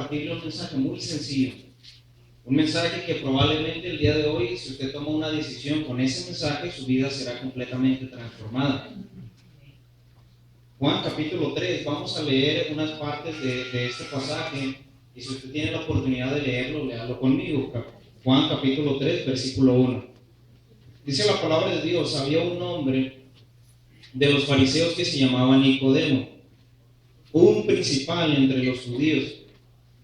compartirle un mensaje muy sencillo. Un mensaje que probablemente el día de hoy, si usted toma una decisión con ese mensaje, su vida será completamente transformada. Juan capítulo 3, vamos a leer unas partes de este pasaje, y si usted tiene la oportunidad de leerlo, léalo conmigo. Juan capítulo 3, versículo 1. Dice la palabra de Dios: había un hombre de los fariseos que se llamaba Nicodemo, un principal entre los judíos.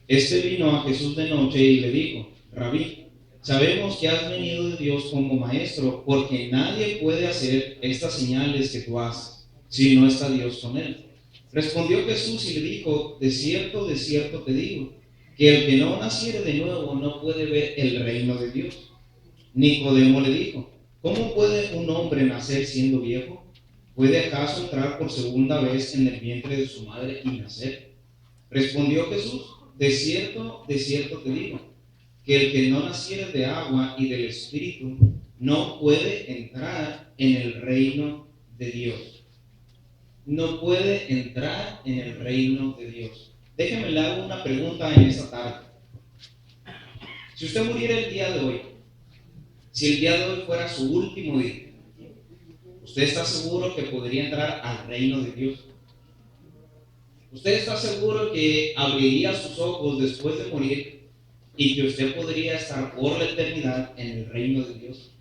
Este vino a Jesús de noche y le dijo: Rabí, sabemos que has venido de Dios como maestro, porque nadie puede hacer estas señales que tú haces si no está Dios con él. Respondió Jesús y le dijo: de cierto te digo, que el que no naciere de nuevo no puede ver el reino de Dios. Nicodemo le dijo: ¿cómo puede un hombre nacer siendo viejo? ¿Puede acaso entrar por segunda vez en el vientre de su madre y nacer? Respondió Jesús: de cierto te digo, que el que no naciere de agua y del Espíritu no puede entrar en el reino de Dios. No puede entrar en el reino de Dios. Déjeme le hago una pregunta en esta tarde. Si usted muriera el día de hoy, si el día de hoy fuera su último día, ¿usted está seguro que podría entrar al reino de Dios? ¿Usted está seguro que abriría sus ojos después de morir y que usted podría estar por la eternidad en el reino de Dios?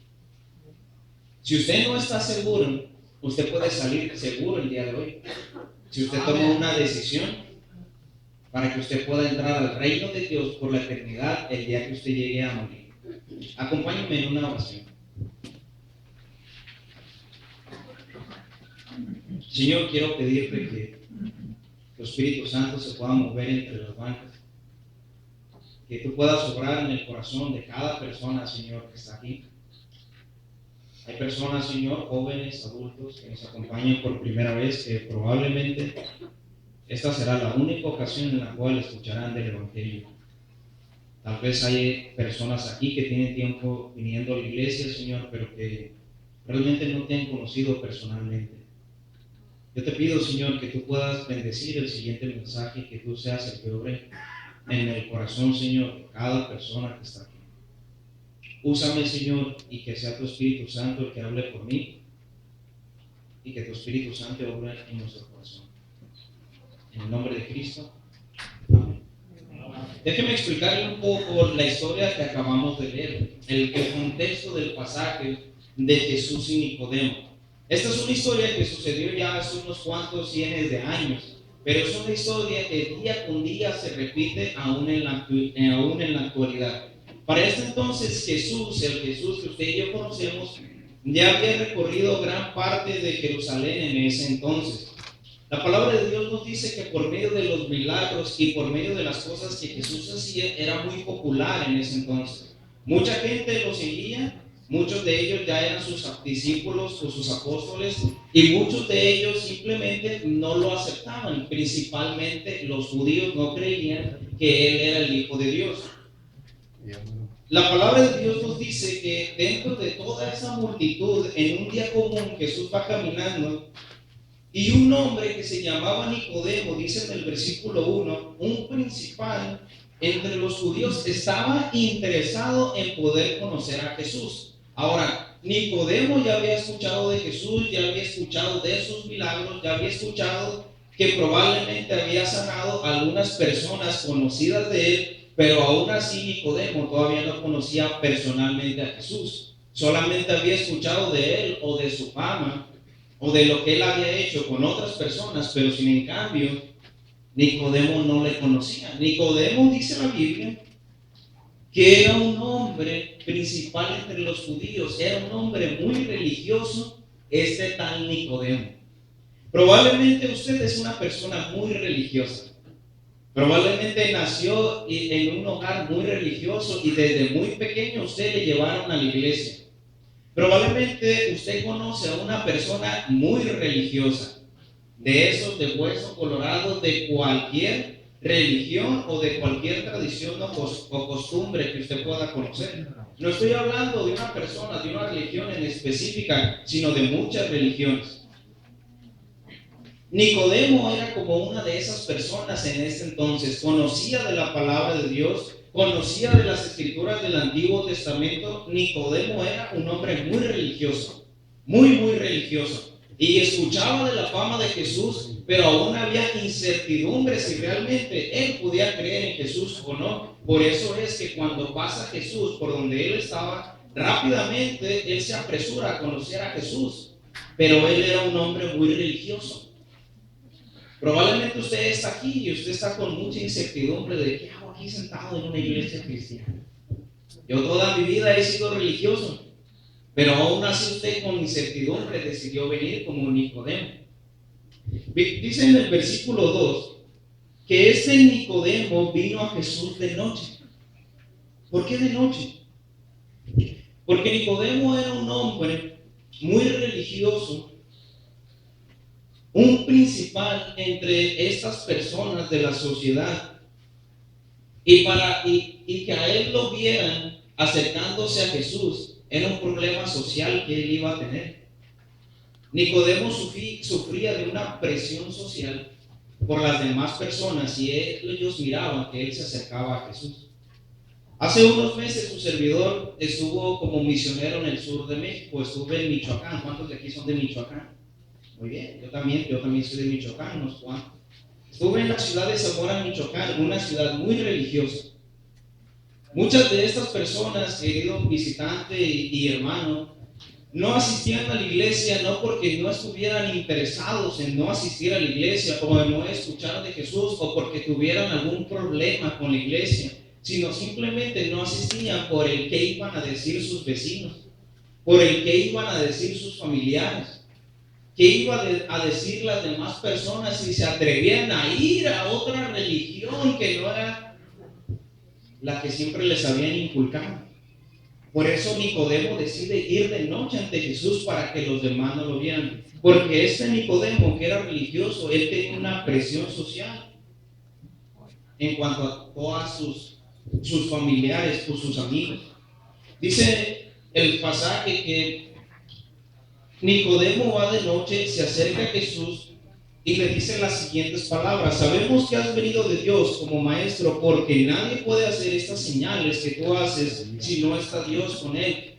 Si usted no está seguro, usted puede salir seguro el día de hoy. Si usted toma una decisión para que usted pueda entrar al reino de Dios por la eternidad el día que usted llegue a morir. Acompáñenme en una oración. Señor, quiero pedirte que tu Espíritu Santo se pueda mover entre las bancas, que tú puedas obrar en el corazón de cada persona, Señor, que está aquí. Hay personas, Señor, jóvenes, adultos, que nos acompañan por primera vez, que probablemente esta será la única ocasión en la cual escucharán del Evangelio. Tal vez hay personas aquí que tienen tiempo viniendo a la iglesia, Señor, pero que realmente no te han conocido personalmente. Yo te pido, Señor, que tú puedas bendecir el siguiente mensaje, que tú seas el que obre en el corazón, Señor, de cada persona que está aquí. Úsame, Señor, y que sea tu Espíritu Santo el que hable por mí, y que tu Espíritu Santo obre en nuestro corazón. En el nombre de Cristo. Amén. Déjeme explicarle un poco la historia que acabamos de leer, el contexto del pasaje de Jesús y Nicodemo. Esta es una historia que sucedió ya hace unos cuantos cientos de años, pero es una historia que día con día se repite aún en la actualidad. Para este entonces Jesús, el Jesús que usted y yo conocemos, ya había recorrido gran parte de Jerusalén en ese entonces. La palabra de Dios nos dice que por medio de los milagros y por medio de las cosas que Jesús hacía era muy popular en ese entonces. Mucha gente lo seguía, muchos de ellos ya eran sus discípulos o sus apóstoles, y muchos de ellos simplemente no lo aceptaban. Principalmente los judíos no creían que Él era el Hijo de Dios. La palabra de Dios nos dice que dentro de toda esa multitud, en un día común, Jesús va caminando. Y un hombre que se llamaba Nicodemo, dice en el versículo 1, un principal entre los judíos, estaba interesado en poder conocer a Jesús. Ahora, Nicodemo ya había escuchado de Jesús, ya había escuchado de sus milagros, ya había escuchado que probablemente había sanado a algunas personas conocidas de él, pero aún así Nicodemo todavía no conocía personalmente a Jesús. Solamente había escuchado de él o de su fama, o de lo que él había hecho con otras personas, pero sin en cambio Nicodemo no le conocía. Nicodemo, dice la Biblia, que era un hombre principal entre los judíos, era un hombre muy religioso, este tal Nicodemo. Probablemente usted es una persona muy religiosa, probablemente nació en un hogar muy religioso y desde muy pequeño usted le llevaron a la iglesia. Probablemente usted conoce a una persona muy religiosa, de esos de hueso colorado, de cualquier religión o de cualquier tradición o costumbre que usted pueda conocer. No estoy hablando de una persona, de una religión en específica, sino de muchas religiones. Nicodemo era como una de esas personas en ese entonces. Conocía de la palabra de Dios, conocía de las escrituras del Antiguo Testamento. Nicodemo era un hombre muy religioso, muy religioso. Y escuchaba de la fama de Jesús, pero aún había incertidumbre si realmente él podía creer en Jesús o no. Por eso es que cuando pasa Jesús por donde él estaba, rápidamente él se apresura a conocer a Jesús. Pero él era un hombre muy religioso. Probablemente usted está aquí y usted está con mucha incertidumbre de qué hago aquí sentado en una iglesia cristiana. Yo toda mi vida he sido religioso, pero aún así usted con incertidumbre decidió venir como Nicodemo. Dice en el versículo 2 que este Nicodemo vino a Jesús de noche. ¿Por qué de noche? Porque Nicodemo era un hombre muy religioso, un principal entre estas personas de la sociedad, y que a él lo vieran acercándose a Jesús era un problema social que él iba a tener. Nicodemo sufría de una presión social por las demás personas y ellos miraban que él se acercaba a Jesús. Hace unos meses su servidor estuvo como misionero en el sur de México, estuve en Michoacán. ¿Cuántos de aquí son de Michoacán? Muy bien, yo también soy de Michoacán, unos cuantos. Estuve en la ciudad de Zamora, Michoacán, una ciudad muy religiosa. Muchas de estas personas, querido visitante y hermano, no asistían a la iglesia no porque no estuvieran interesados en no asistir a la iglesia o en no escuchar de Jesús o porque tuvieran algún problema con la iglesia, sino simplemente no asistían por el que iban a decir sus vecinos, por el que iban a decir sus familiares, que iban a decir las demás personas si se atrevían a ir a otra religión que no era la que siempre les habían inculcado. Por eso Nicodemo decide ir de noche ante Jesús para que los demás no lo vieran. Porque este Nicodemo, que era religioso, él tenía una presión social en cuanto a todas sus familiares o sus amigos. Dice el pasaje que Nicodemo va de noche, se acerca a Jesús y le dice las siguientes palabras: sabemos que has venido de Dios como maestro, porque nadie puede hacer estas señales que tú haces si no está Dios con él.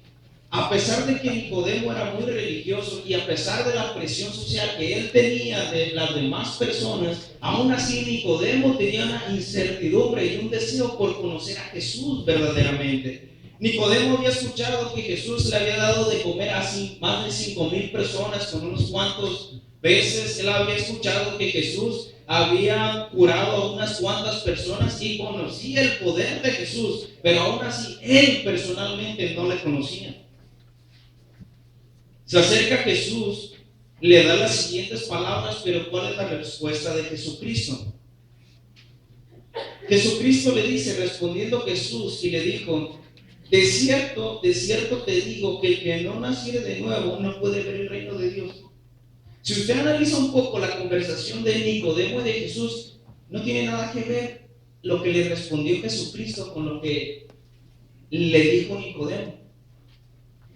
A pesar de que Nicodemo era muy religioso y a pesar de la presión social que él tenía de las demás personas, aún así Nicodemo tenía una incertidumbre y un deseo por conocer a Jesús verdaderamente. Nicodemo había escuchado que Jesús le había dado de comer a más de 5,000 personas con unos cuantos veces. Él había escuchado que Jesús había curado a unas cuantas personas y conocía el poder de Jesús, pero aún así él personalmente no le conocía. Se acerca a Jesús, le da las siguientes palabras, pero ¿cuál es la respuesta de Jesucristo? Jesucristo le dice, respondiendo Jesús, y le dijo: de cierto te digo que el que no naciere de nuevo no puede ver el reino de Dios. Si usted analiza un poco la conversación de Nicodemo y de Jesús, no tiene nada que ver lo que le respondió Jesucristo con lo que le dijo Nicodemo.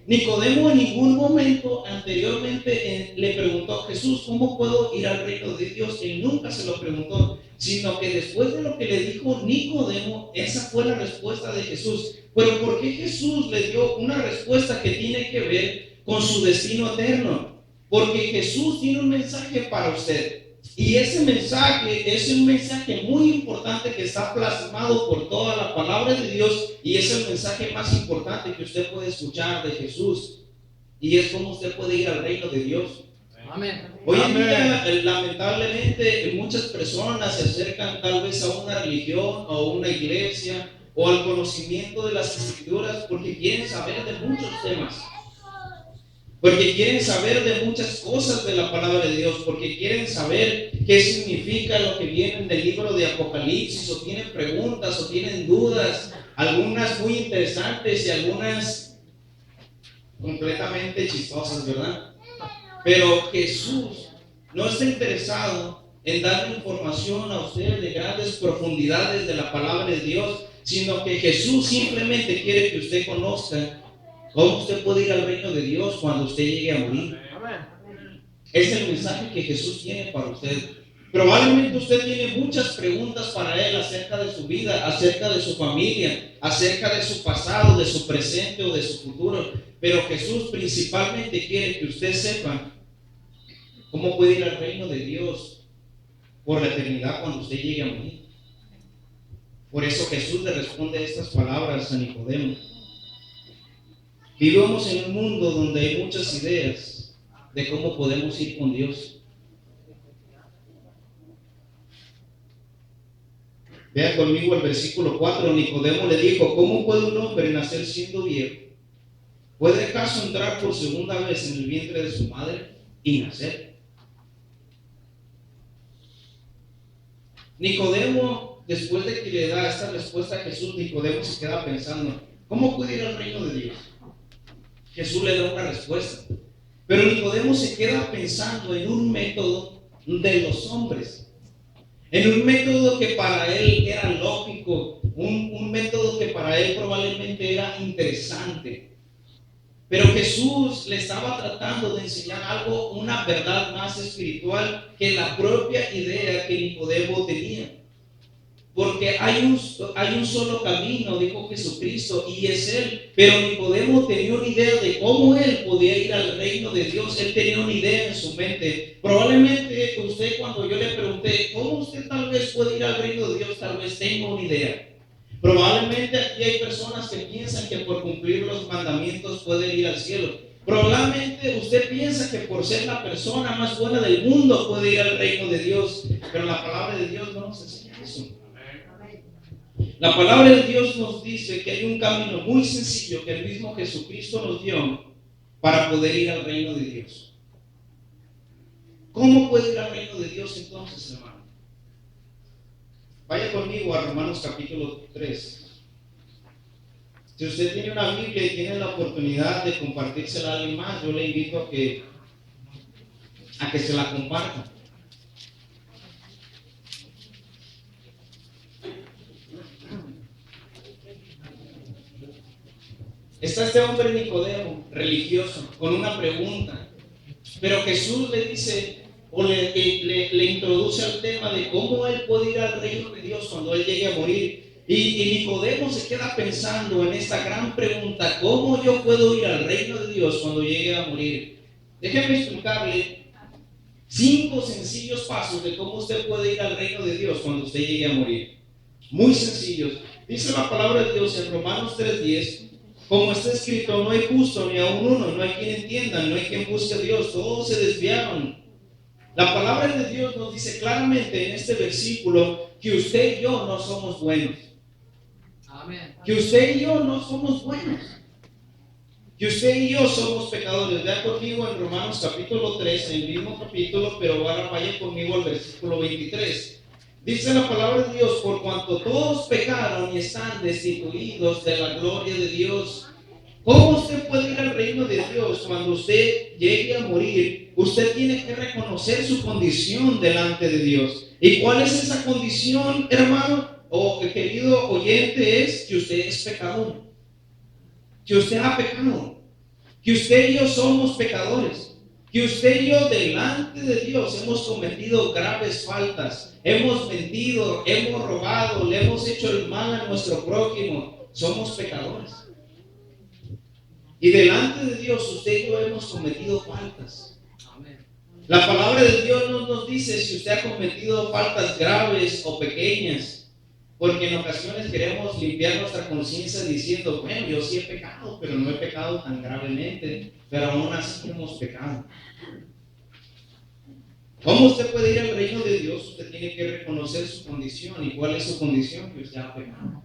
Nicodemo en ningún momento anteriormente le preguntó a Jesús: ¿cómo puedo ir al reino de Dios? Él nunca se lo preguntó, sino que después de lo que le dijo Nicodemo, esa fue la respuesta de Jesús. Pero ¿por qué Jesús le dio una respuesta que tiene que ver con su destino eterno? Porque Jesús tiene un mensaje para usted. Y ese mensaje es un mensaje muy importante que está plasmado por toda la palabra de Dios, y es el mensaje más importante que usted puede escuchar de Jesús, y es cómo usted puede ir al reino de Dios. Amén. Hoy en día, lamentablemente, muchas personas se acercan tal vez a una religión o a una iglesia o al conocimiento de las escrituras porque quieren saber de muchos temas, porque quieren saber de muchas cosas de la palabra de Dios, porque quieren saber qué significa lo que viene en el libro de Apocalipsis, o tienen preguntas o tienen dudas, algunas muy interesantes y algunas completamente chistosas, ¿verdad? Pero Jesús no está interesado en darle información a ustedes de grandes profundidades de la palabra de Dios, sino que Jesús simplemente quiere que usted conozca cómo usted puede ir al reino de Dios cuando usted llegue a morir. Es el mensaje que Jesús tiene para usted. Probablemente usted tiene muchas preguntas para Él acerca de su vida, acerca de su familia, acerca de su pasado, de su presente o de su futuro. Pero Jesús principalmente quiere que usted sepa cómo puede ir al reino de Dios por la eternidad cuando usted llegue a morir. Por eso Jesús le responde estas palabras a Nicodemo. Vivimos en un mundo donde hay muchas ideas de cómo podemos ir con Dios. Vean conmigo el versículo 4. Nicodemo le dijo: ¿cómo puede un hombre nacer siendo viejo? ¿Puede acaso entrar por segunda vez en el vientre de su madre y nacer? Nicodemo, después de que le da esta respuesta a Jesús, Nicodemo se queda pensando: ¿cómo puede ir al reino de Dios? Jesús le da una respuesta, pero Nicodemo se queda pensando en un método de los hombres, en un método que para él era lógico, un método que para él probablemente era interesante. Pero Jesús le estaba tratando de enseñar algo, una verdad más espiritual que la propia idea que Nicodemo tenía. Porque hay un solo camino, dijo Jesucristo, y es Él. Pero Nicodemo tenía una idea de cómo él podía ir al reino de Dios. Él tenía una idea en su mente. Probablemente usted, cuando yo le pregunté, ¿cómo usted tal vez puede ir al reino de Dios? Tal vez tenga una idea. Probablemente aquí hay personas que piensan que por cumplir los mandamientos puede ir al cielo. Probablemente usted piensa que por ser la persona más buena del mundo puede ir al reino de Dios. Pero la palabra de Dios no nos enseña eso. La palabra de Dios nos dice que hay un camino muy sencillo que el mismo Jesucristo nos dio para poder ir al reino de Dios. ¿Cómo puede ir al reino de Dios entonces, hermano? Vaya conmigo a Romanos capítulo 3. Si usted tiene una Biblia y tiene la oportunidad de compartírsela a alguien más, yo le invito a que se la comparta. Está este hombre Nicodemo, religioso, con una pregunta. Pero Jesús le dice, o le introduce al tema de cómo él puede ir al reino de Dios cuando él llegue a morir. Y Nicodemo se queda pensando en esta gran pregunta: ¿cómo yo puedo ir al reino de Dios cuando llegue a morir? Déjeme explicarle 5 sencillos pasos de cómo usted puede ir al reino de Dios cuando usted llegue a morir. Muy sencillos. Dice la palabra de Dios en Romanos 3:10. Como está escrito: no hay justo ni aun uno, no hay quien entienda, no hay quien busque a Dios, todos se desviaron. La palabra de Dios nos dice claramente en este versículo que usted y yo no somos buenos. Amén. Que usted y yo no somos buenos. Que usted y yo somos pecadores. Vea conmigo en Romanos capítulo 3, en el mismo capítulo, pero ahora vaya conmigo al versículo 23. Dice la palabra de Dios: por cuanto todos pecaron y están destituidos de la gloria de Dios. ¿Cómo usted puede ir al reino de Dios cuando usted llegue a morir? Usted tiene que reconocer su condición delante de Dios. ¿Y cuál es esa condición, hermano o querido oyente? Es que usted es pecador, que usted ha pecado, que usted y yo somos pecadores, que usted y yo delante de Dios hemos cometido graves faltas, hemos mentido, hemos robado, le hemos hecho el mal a nuestro prójimo. Somos pecadores. Y delante de Dios usted y yo hemos cometido faltas. La palabra de Dios no nos dice si usted ha cometido faltas graves o pequeñas, porque en ocasiones queremos limpiar nuestra conciencia diciendo: bueno, yo sí he pecado, pero no he pecado tan gravemente, pero aún así hemos pecado. ¿Cómo usted puede ir al reino de Dios? Usted tiene que reconocer su condición. ¿Y cuál es su condición? Que usted ha pecado,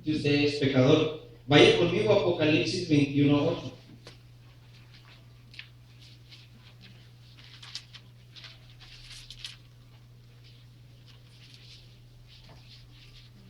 que usted es pecador. Vaya conmigo a Apocalipsis 21:8.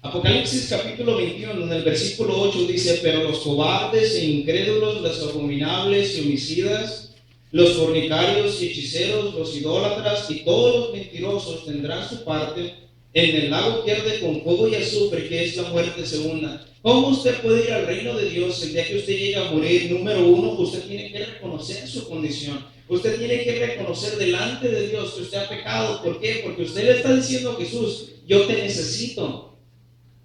Apocalipsis capítulo 21, en el versículo 8 dice: pero los cobardes e incrédulos, los abominables y homicidas, los fornicarios y hechiceros, los idólatras y todos los mentirosos tendrán su parte en el lago que arde con fuego y azufre, que es la muerte segunda. ¿Cómo usted puede ir al reino de Dios el día que usted llegue a morir? Número 1, usted tiene que reconocer su condición. Usted tiene que reconocer delante de Dios que usted ha pecado. ¿Por qué? Porque usted le está diciendo a Jesús, yo te necesito.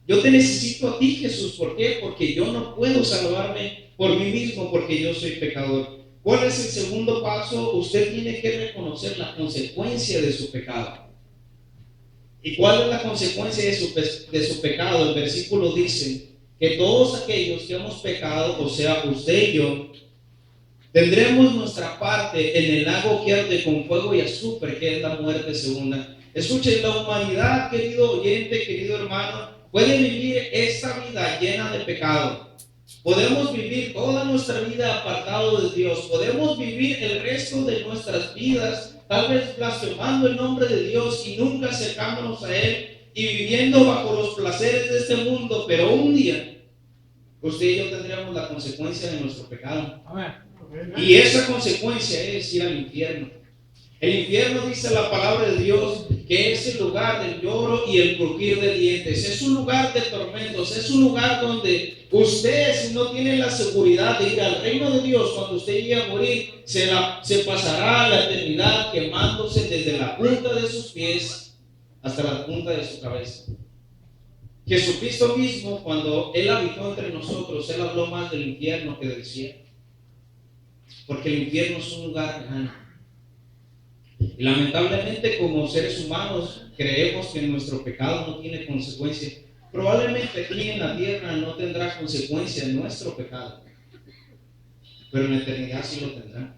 Yo te necesito a ti, Jesús. ¿Por qué? Porque yo no puedo salvarme por mí mismo, porque yo soy pecador. ¿Cuál es el segundo paso? Usted tiene que reconocer la consecuencia de su pecado. ¿Y cuál es la consecuencia de su pecado? El versículo dice que todos aquellos que hemos pecado, o sea, usted y yo, tendremos nuestra parte en el lago que arde con fuego y azufre, que es la muerte segunda. Escuchen, la humanidad, querido oyente, querido hermano, puede vivir esta vida llena de pecado. Podemos vivir toda nuestra vida apartado de Dios. Podemos vivir el resto de nuestras vidas, tal vez blasfemando el nombre de Dios y nunca acercándonos a Él y viviendo bajo los placeres de este mundo. Pero un día, usted y yo tendremos la consecuencia de nuestro pecado. Y esa consecuencia es ir al infierno. El infierno, dice la palabra de Dios, que es el lugar del lloro y el crujir de dientes. Es un lugar de tormentos. Es un lugar donde usted, si no tiene la seguridad de ir al reino de Dios, cuando usted llegue a morir, se pasará la eternidad quemándose desde la punta de sus pies hasta la punta de su cabeza. Jesucristo mismo, cuando Él habitó entre nosotros, Él habló más del infierno que del cielo. Porque el infierno es un lugar lejano. Y lamentablemente, como seres humanos, creemos que nuestro pecado no tiene consecuencia. Probablemente aquí en la tierra no tendrá consecuencia nuestro pecado, pero en la eternidad sí lo tendrá.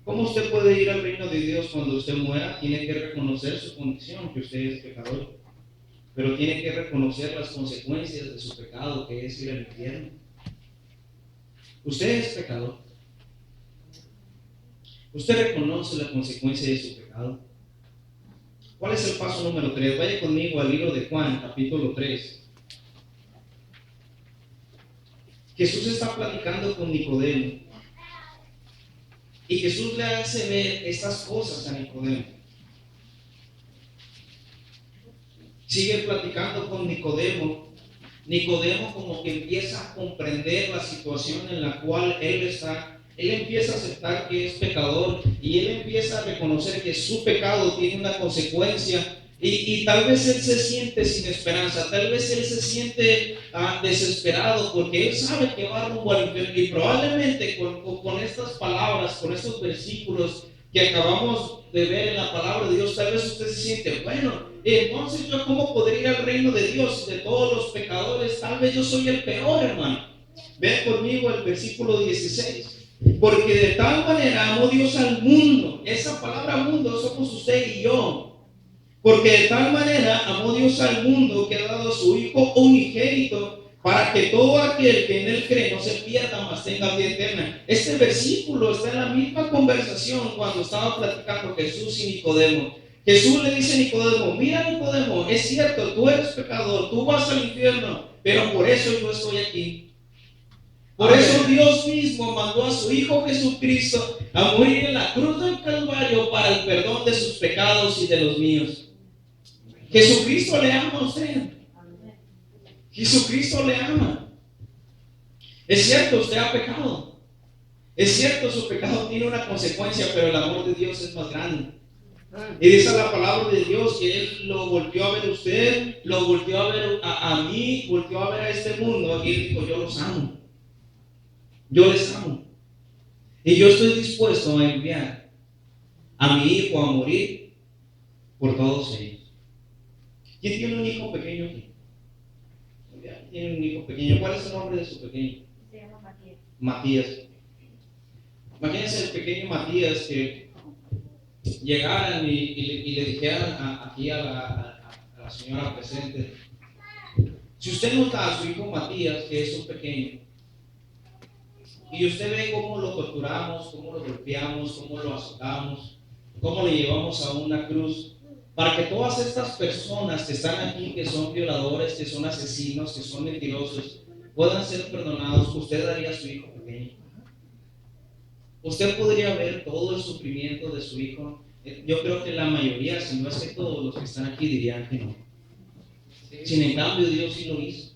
¿Cómo usted puede ir al reino de Dios cuando usted muera? Tiene que reconocer su condición, que usted es pecador, pero tiene que reconocer las consecuencias de su pecado, que es ir al infierno. Usted es pecador. Usted reconoce la consecuencia de su pecado. ¿Cuál es el paso número 3? Vaya conmigo al libro de Juan, capítulo 3. Jesús está platicando con Nicodemo. Y Jesús le hace ver estas cosas a Nicodemo. Sigue platicando con Nicodemo. Nicodemo como que empieza a comprender la situación en la cual él está. Él empieza a aceptar que es pecador y él empieza a reconocer que su pecado tiene una consecuencia y tal vez él se siente sin esperanza, tal vez él se siente desesperado porque él sabe que va rumbo al infierno y probablemente con estas palabras, con estos versículos que acabamos de ver en la palabra de Dios, tal vez usted se siente, bueno, entonces yo cómo podría ir al reino de Dios de todos los pecadores, tal vez yo soy el peor, hermano. Vean conmigo el versículo 16. Porque de tal manera amó Dios al mundo. Esa palabra mundo somos usted y yo. Porque de tal manera amó Dios al mundo que ha dado a su Hijo unigénito para que todo aquel que en él cree no se pierda, mas tenga vida eterna. Este versículo está en la misma conversación cuando estaba platicando Jesús y Nicodemo. Jesús le dice a Nicodemo, mira Nicodemo, es cierto, tú eres pecador, tú vas al infierno, pero por eso yo estoy aquí. Por eso Dios mismo mandó a su Hijo Jesucristo a morir en la cruz del Calvario para el perdón de sus pecados y de los míos. Jesucristo le ama a usted. Jesucristo le ama. Es cierto, usted ha pecado. Es cierto, su pecado tiene una consecuencia, pero el amor de Dios es más grande. Y dice la palabra de Dios que Él lo volvió a ver a usted, lo volvió a ver a mí, volvió a ver a este mundo y Él dijo, yo los amo. Yo les amo. Y yo estoy dispuesto a enviar a mi hijo a morir por todos ellos. ¿Quién tiene un hijo pequeño aquí? Tiene un hijo pequeño. ¿Cuál es el nombre de su pequeño? Se llama Matías. Matías. Imagínense el pequeño Matías que llegaran y le dijeran aquí a la señora presente, si usted nota a su hijo Matías, que es un pequeño, y usted ve cómo lo torturamos, cómo lo golpeamos, cómo lo azotamos, cómo le llevamos a una cruz, para que todas estas personas que están aquí, que son violadores, que son asesinos, que son mentirosos, puedan ser perdonados, usted daría a su hijo pequeño. Usted podría ver todo el sufrimiento de su hijo. Yo creo que la mayoría, si no es que todos los que están aquí, dirían que no. Sin en cambio, Dios sí lo hizo.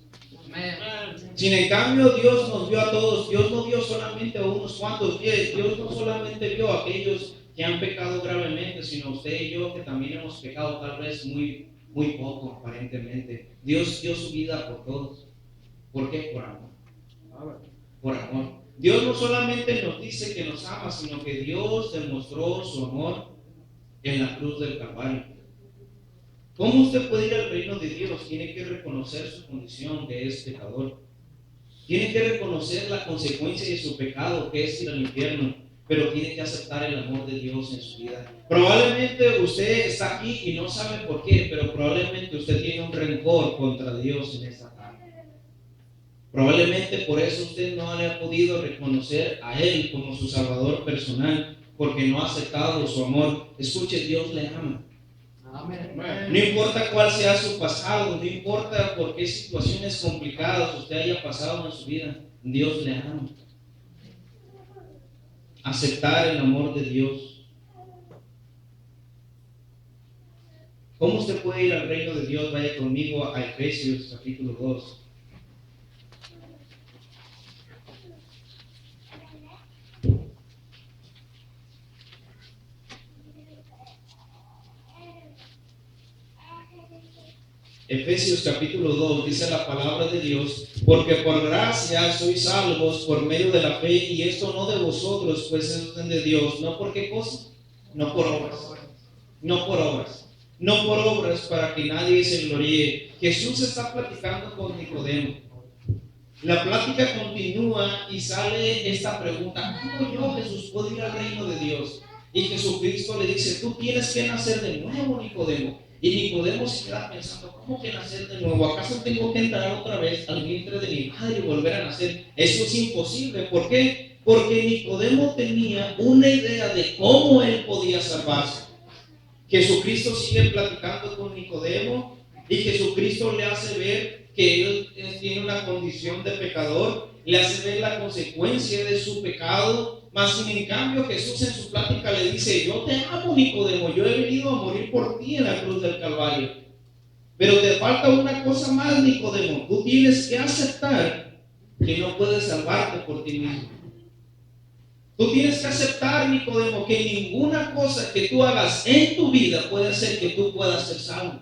Sin en cambio, Dios nos vio a todos. Dios no vio solamente a unos cuantos. Dios no solamente vio a aquellos que han pecado gravemente, sino a usted y yo que también hemos pecado tal vez muy poco aparentemente. Dios dio su vida por todos. ¿Por qué? Por amor. Por amor. Dios no solamente nos dice que nos ama, sino que Dios demostró su amor en la cruz del Calvario. ¿Cómo usted puede ir al reino de Dios? Tiene que reconocer su condición de pecador. Tiene que reconocer la consecuencia de su pecado, que es ir al infierno, pero tiene que aceptar el amor de Dios en su vida. Probablemente usted está aquí y no sabe por qué, pero probablemente usted tiene un rencor contra Dios en esta tarde. Probablemente por eso usted no le ha podido reconocer a Él como su Salvador personal, porque no ha aceptado su amor. Escuche, Dios le ama. No importa cuál sea su pasado, no importa por qué situaciones complicadas usted haya pasado en su vida, Dios le ama. Aceptar el amor de Dios. ¿Cómo usted puede ir al reino de Dios? Vaya conmigo a Efesios capítulo 2. Efesios capítulo 2 dice la palabra de Dios: porque por gracia sois salvos por medio de la fe, y esto no de vosotros, pues es de Dios. ¿No por qué cosa? No por obras. No por obras. No por obras para que nadie se gloríe. Jesús está platicando con Nicodemo. La plática continúa y sale esta pregunta: ¿cómo yo, Jesús, puedo ir al reino de Dios? Y Jesucristo le dice: tú tienes que nacer de nuevo, Nicodemo. Y Nicodemo se queda pensando: ¿cómo que nacer de nuevo? ¿Acaso tengo que entrar otra vez al vientre de mi madre y volver a nacer? Eso es imposible. ¿Por qué? Porque Nicodemo tenía una idea de cómo él podía salvarse. Jesucristo sigue platicando con Nicodemo y Jesucristo le hace ver que él tiene una condición de pecador, le hace ver la consecuencia de su pecado. Mas sin en cambio, Jesús en su plática le dice: yo te amo, Nicodemo, yo he venido a morir por ti en la cruz del Calvario. Pero te falta una cosa más, Nicodemo. Tú tienes que aceptar que no puedes salvarte por ti mismo. Tú tienes que aceptar, Nicodemo, que ninguna cosa que tú hagas en tu vida puede hacer que tú puedas ser salvo.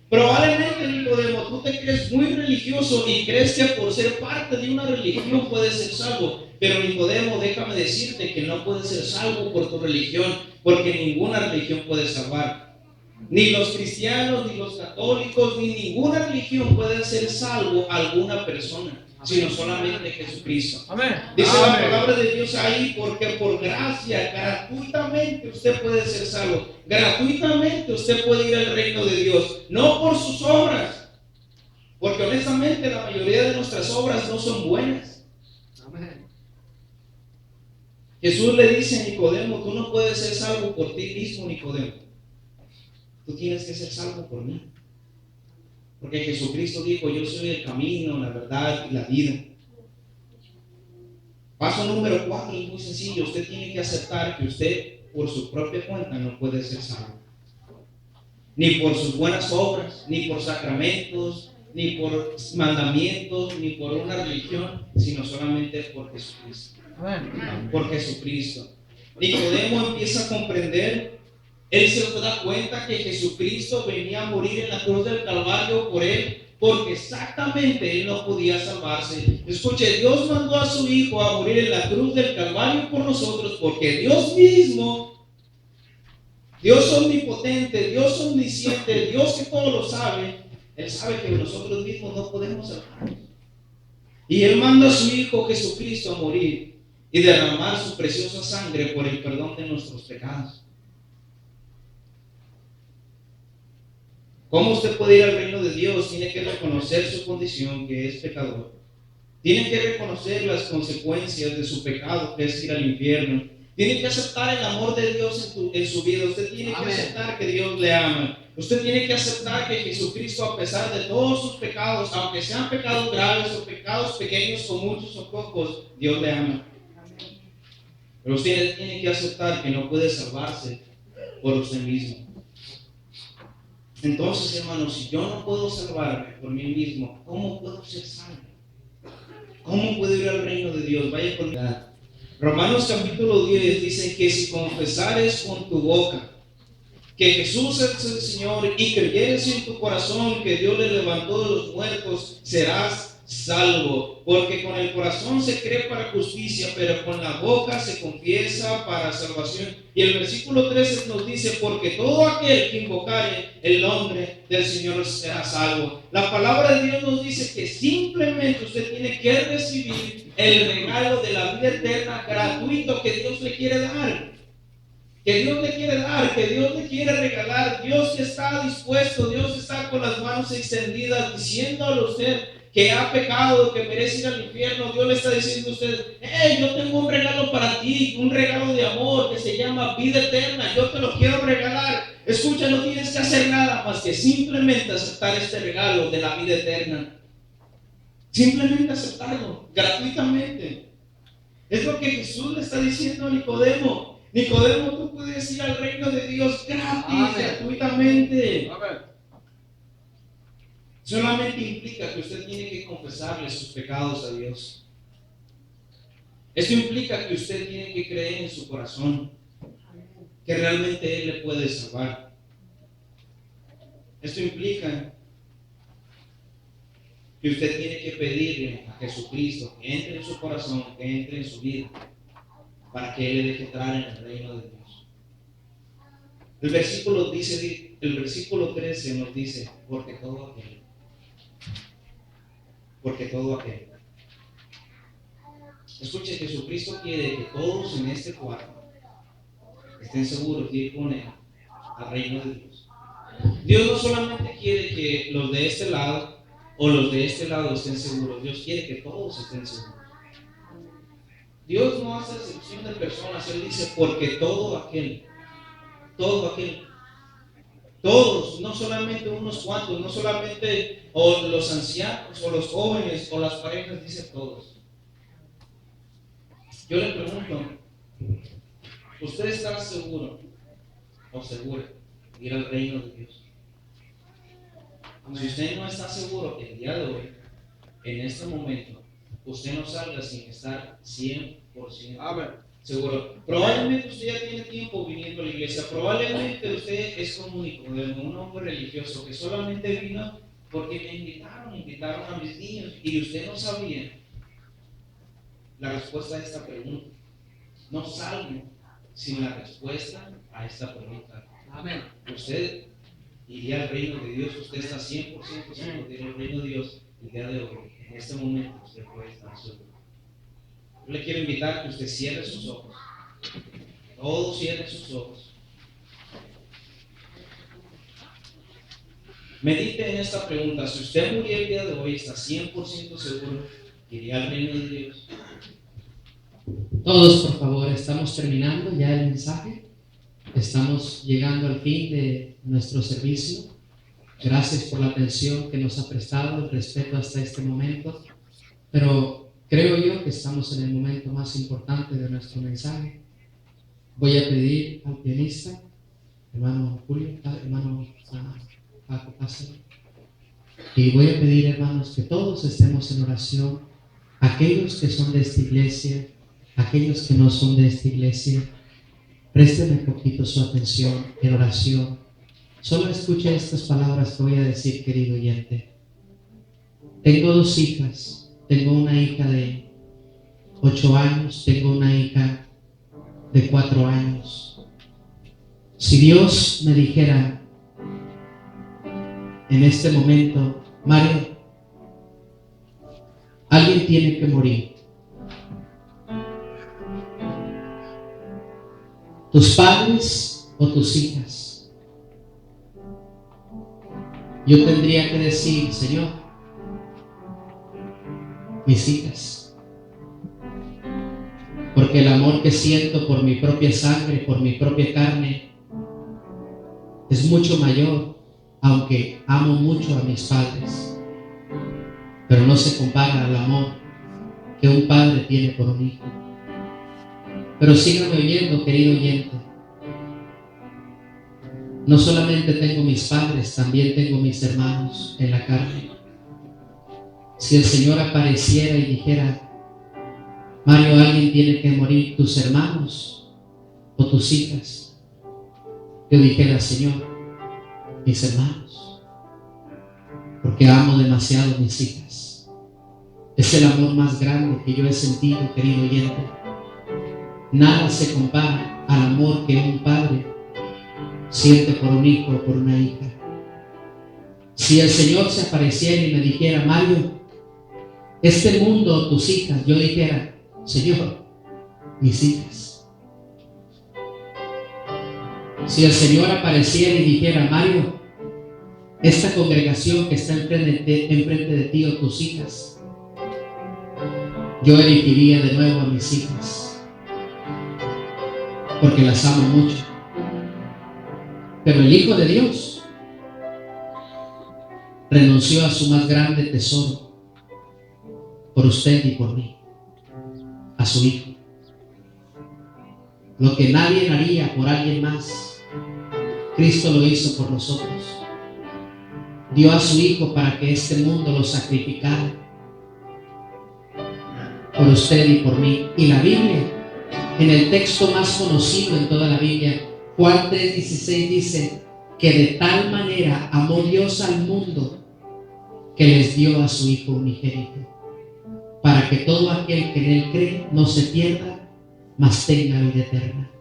Probablemente, Nicodemo, tú te crees muy religioso y crees que por ser parte de una religión puedes ser salvo. Pero, Nicodemo, déjame decirte que no puedes ser salvo por tu religión, porque ninguna religión puede salvar. Ni los cristianos, ni los católicos, ni ninguna religión puede hacer salvo a alguna persona, sino solamente Jesucristo. Amén. Dice la palabra de Dios ahí: porque por gracia, gratuitamente usted puede ser salvo. Gratuitamente usted puede ir al reino de Dios, no por sus obras, porque honestamente la mayoría de nuestras obras no son buenas. Amén. Jesús le dice a Nicodemo: tú no puedes ser salvo por ti mismo, Nicodemo. Tú tienes que ser salvo por mí. Porque Jesucristo dijo: yo soy el camino, la verdad y la vida. Paso número 4 es muy sencillo. Usted tiene que aceptar que usted por su propia cuenta no puede ser salvo. Ni por sus buenas obras, ni por sacramentos, ni por mandamientos, ni por una religión, sino solamente por Jesucristo. Por Jesucristo. Nicodemo empieza a comprender. Él se da cuenta que Jesucristo venía a morir en la cruz del Calvario por él, porque exactamente él no podía salvarse. Escuche, Dios mandó a su Hijo a morir en la cruz del Calvario por nosotros, porque Dios mismo, Dios omnipotente, Dios omnisciente, Dios que todo lo sabe, Él sabe que nosotros mismos no podemos salvarnos. Y Él manda a su Hijo Jesucristo a morir y derramar su preciosa sangre por el perdón de nuestros pecados. ¿Cómo usted puede ir al reino de Dios? Tiene que reconocer su condición, que es pecador. Tiene que reconocer las consecuencias de su pecado, que es ir al infierno. Tiene que aceptar el amor de Dios en su vida. Usted tiene que aceptar que Dios le ama. Usted tiene que aceptar que Jesucristo, a pesar de todos sus pecados, aunque sean pecados graves o pecados pequeños o muchos o pocos, Dios le ama. Pero usted tiene que aceptar que no puede salvarse por usted mismo. Entonces, hermanos, si yo no puedo salvarme por mí mismo, ¿cómo puedo ser salvo? ¿Cómo puedo ir al reino de Dios? Vaya conmigo. Romanos capítulo 10 dice que si confesares con tu boca que Jesús es el Señor y creyeres en tu corazón que Dios le levantó de los muertos, serás salvo. Porque con el corazón se cree para justicia, pero con la boca se confiesa para salvación. Y el versículo 13 nos dice, porque todo aquel que invocare el nombre del Señor será salvo. La palabra de Dios nos dice que simplemente usted tiene que recibir el regalo de la vida eterna gratuito que Dios le quiere dar. Que Dios le quiere dar, que Dios le quiere regalar. Dios está dispuesto, Dios está con las manos extendidas diciéndole a usted que ha pecado, que merece ir al infierno. Dios le está diciendo a usted, hey, yo tengo un regalo para ti, un regalo de amor que se llama vida eterna, yo te lo quiero regalar. Escucha, no tienes que hacer nada más que simplemente aceptar este regalo de la vida eterna. Simplemente aceptarlo, gratuitamente. Es lo que Jesús le está diciendo a Nicodemo. Nicodemo, tú puedes ir al reino de Dios gratis, gratuitamente. Amén. Solamente implica que usted tiene que confesarle sus pecados a Dios. Esto implica que usted tiene que creer en su corazón que realmente Él le puede salvar. Esto implica que usted tiene que pedirle a Jesucristo que entre en su corazón, que entre en su vida, para que Él le deje entrar en el reino de Dios. El versículo 13 nos dice, porque todo aquel. Escuche, Jesucristo quiere que todos en este cuarto estén seguros de ir con Él al reino de Dios. Dios no solamente quiere que los de este lado o los de este lado estén seguros, Dios quiere que todos estén seguros. Dios no hace excepción de personas, Él dice, porque todo aquel, todos, no solamente unos cuantos, no solamente o los ancianos o los jóvenes o las parejas, dice todos. Yo le pregunto, ¿usted está seguro o segura de ir al reino de Dios? Si usted no está seguro el día de hoy, en este momento, usted no salga sin estar 100% seguro. Probablemente usted ya tiene tiempo viniendo a la iglesia, probablemente usted es como un hombre religioso que solamente vino porque me invitaron a mis niños y usted no sabía la respuesta a esta pregunta. No salga sin la respuesta a esta pregunta. Amén. Usted iría al reino de Dios, usted está 100% seguro de ir al reino de Dios el día de hoy. En este momento usted puede estar seguro. Yo le quiero invitar a que usted cierre sus ojos. Todos cierren sus ojos. Medite en esta pregunta. Si usted murió el día de hoy, ¿está 100% seguro que iría al reino de Dios? Todos, por favor, estamos terminando ya el mensaje. Estamos llegando al fin de nuestro servicio. Gracias por la atención que nos ha prestado, el respeto hasta este momento. Pero creo yo que estamos en el momento más importante de nuestro mensaje. Voy a pedir al pianista, hermano Julio, hermano Paco Pásaro, y voy a pedir, hermanos, que todos estemos en oración. Aquellos que son de esta iglesia, aquellos que no son de esta iglesia, préstenme un poquito su atención en oración. Solo escuche estas palabras que voy a decir, querido oyente. Tengo 2 hijas. Tengo una hija de 8 años, tengo una hija de 4 años. Si Dios me dijera en este momento, Mario, alguien tiene que morir. ¿Tus padres o tus hijas? Yo tendría que decir, Señor, mis hijas. Porque el amor que siento por mi propia sangre, por mi propia carne, es mucho mayor, aunque amo mucho a mis padres. Pero no se compara al amor que un padre tiene por un hijo. Pero síganme oyendo, querido oyente. No solamente tengo mis padres, también tengo mis hermanos en la carne. Si el Señor apareciera y dijera: Mario, alguien tiene que morir, tus hermanos o tus hijas, yo dijera: Señor, mis hermanos, porque amo demasiado a mis hijas. Es el amor más grande que yo he sentido, querido oyente. Nada se compara al amor que un padre siente por un hijo o por una hija. Si el Señor se apareciera y me dijera: Mario, este mundo o tus hijas, yo dijera: Señor, mis hijas. Si el Señor apareciera y dijera: Mario, esta congregación que está enfrente de ti o tus hijas, yo elegiría de nuevo a mis hijas, porque las amo mucho. Pero el Hijo de Dios renunció a su más grande tesoro por usted y por mí, a su Hijo. Lo que nadie haría por alguien más, Cristo lo hizo por nosotros. Dio a su Hijo para que este mundo lo sacrificara por usted y por mí. Y la Biblia, en el texto más conocido en toda la Biblia, Juan 3:16, dice que de tal manera amó Dios al mundo que les dio a su Hijo unigénito, para que todo aquel que en Él cree no se pierda, mas tenga vida eterna.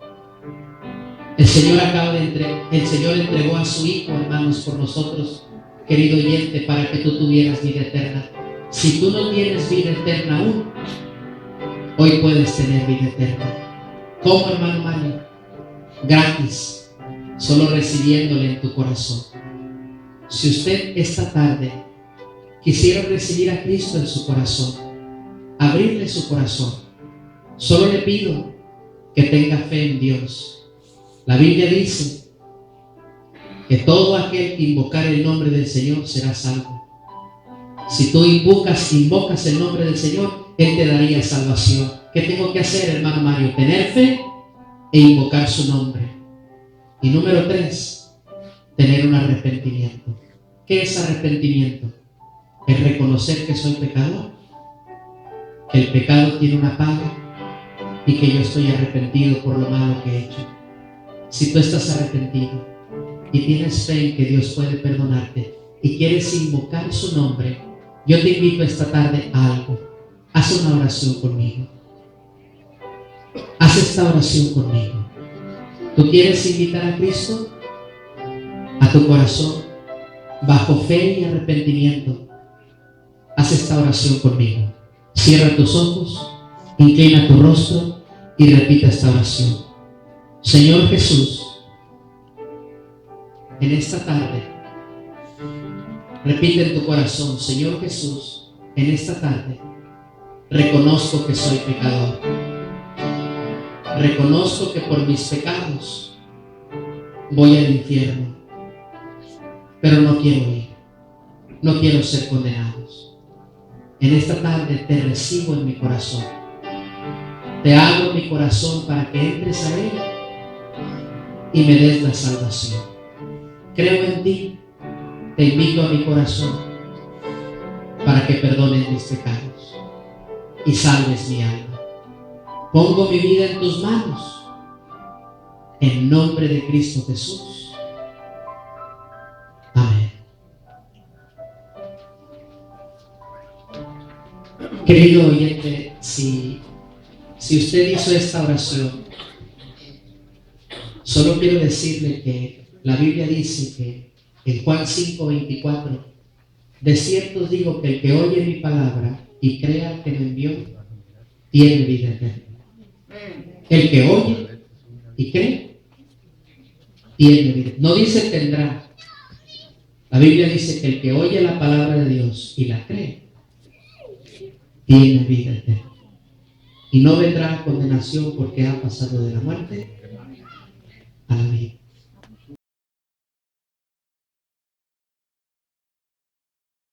El Señor entregó a su Hijo, hermanos, por nosotros, querido oyente, para que tú tuvieras vida eterna. Si tú no tienes vida eterna aún, hoy puedes tener vida eterna. ¿Cómo, hermano Mario? Gratis, solo recibiéndole en tu corazón. Si usted esta tarde quisiera recibir a Cristo en su corazón, abrirle su corazón, solo le pido que tenga fe en Dios. La Biblia dice que todo aquel que invocar el nombre del Señor será salvo. Si tú invocas el nombre del Señor, Él te daría salvación. ¿Qué tengo que hacer, hermano Mario? Tener fe e invocar su nombre. Y número 3, tener un arrepentimiento. ¿Qué es arrepentimiento? Es reconocer que soy pecador, que el pecado tiene una paga y que yo estoy arrepentido por lo malo que he hecho. Si tú estás arrepentido y tienes fe en que Dios puede perdonarte y quieres invocar su nombre, yo te invito esta tarde a algo. Haz una oración conmigo. Haz esta oración conmigo. ¿Tú quieres invitar a Cristo a tu corazón bajo fe y arrepentimiento? Haz esta oración conmigo. Cierra tus ojos, inclina tu rostro y repita esta oración. Señor Jesús, en esta tarde, repite en tu corazón: Señor Jesús, en esta tarde, reconozco que soy pecador. Reconozco que por mis pecados voy al infierno, pero no quiero ir, no quiero ser condenados. En esta tarde te recibo en mi corazón, te abro mi corazón para que entres a Él y me des la salvación. Creo en ti, te invito a mi corazón para que perdones mis pecados y salves mi alma. Pongo mi vida en tus manos, en nombre de Cristo Jesús. Amén. Querido oyente, si usted hizo esta oración, solo quiero decirle que la Biblia dice que en Juan 5:24, de cierto os digo que el que oye mi palabra y crea al que me envió, tiene vida eterna. El que oye y cree, tiene vida. No dice tendrá. La Biblia dice que el que oye la palabra de Dios y la cree, tiene vida eterna. Y no vendrá condenación porque ha pasado de la muerte a la vida.